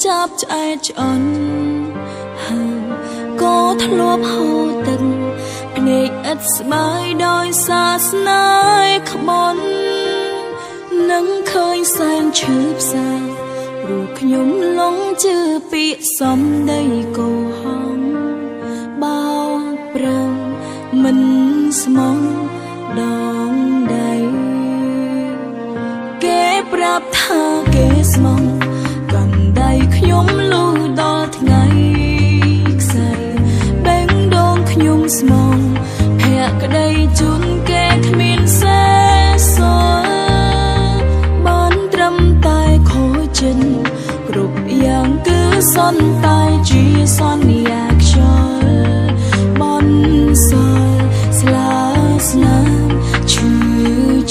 ចាប់ឆ្អែតឆ្អន់ហើយក៏ធ្លាប់ហូរទឹកភ្នែកឥតស្បើយដោយសារស្នេហ៍ក្បន់នឹងឃើញសែងឈឺផ្សាព្រោះខ្ញុំលងជឿពាក្យសំដីកូហងបោកប្រាំមិនស្មងដងដៃគេប្រាប់ថាគេស្មងកាន់ដៃខ្ញុំលុះដល់ថ្ងៃខ្សែបេងដូងខ្ញុំស្មងភក្តីជូនគេគ្មានសេសបានត្រឹមតែខូចចិត្តគ្រប់យ៉ាងគឺសន្តែជាសន្យាខ្យល់បនសល់ស្លាស្នាមឈឺ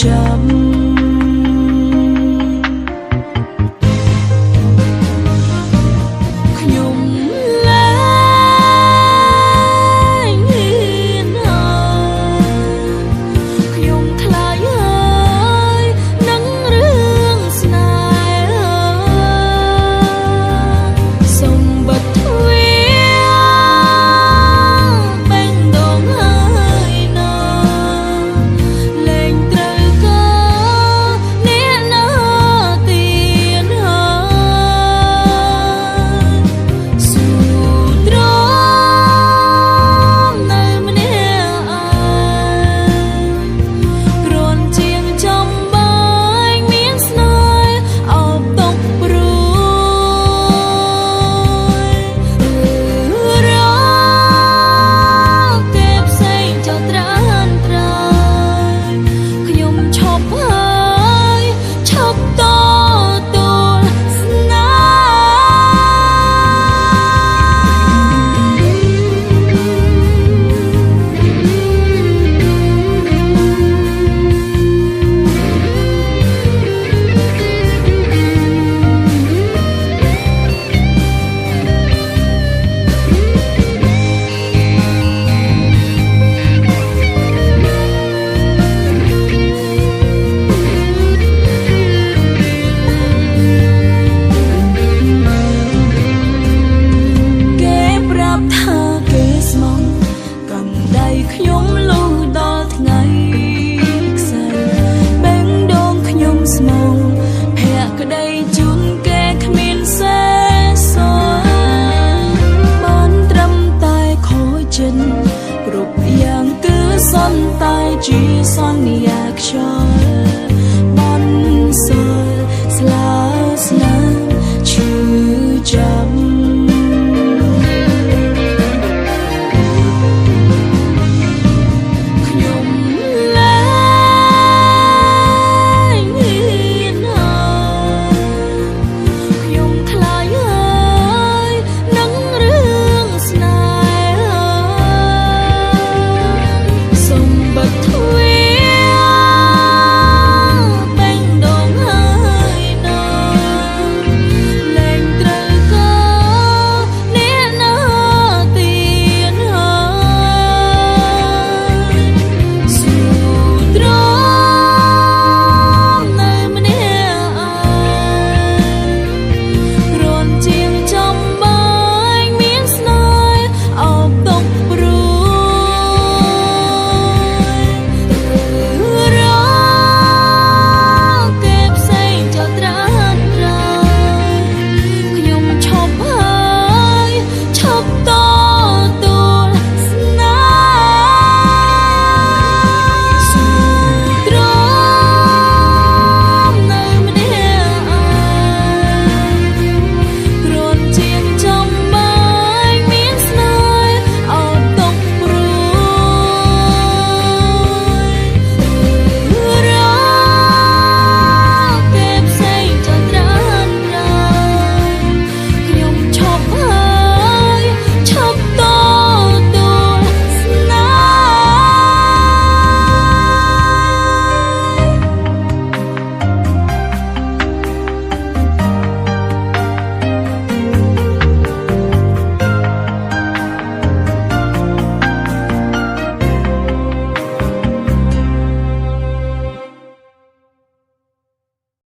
ចាប់ខ្ញុំលុះដល់ថ្ងៃខ្សែបេងដូងខ្ញុំស្មង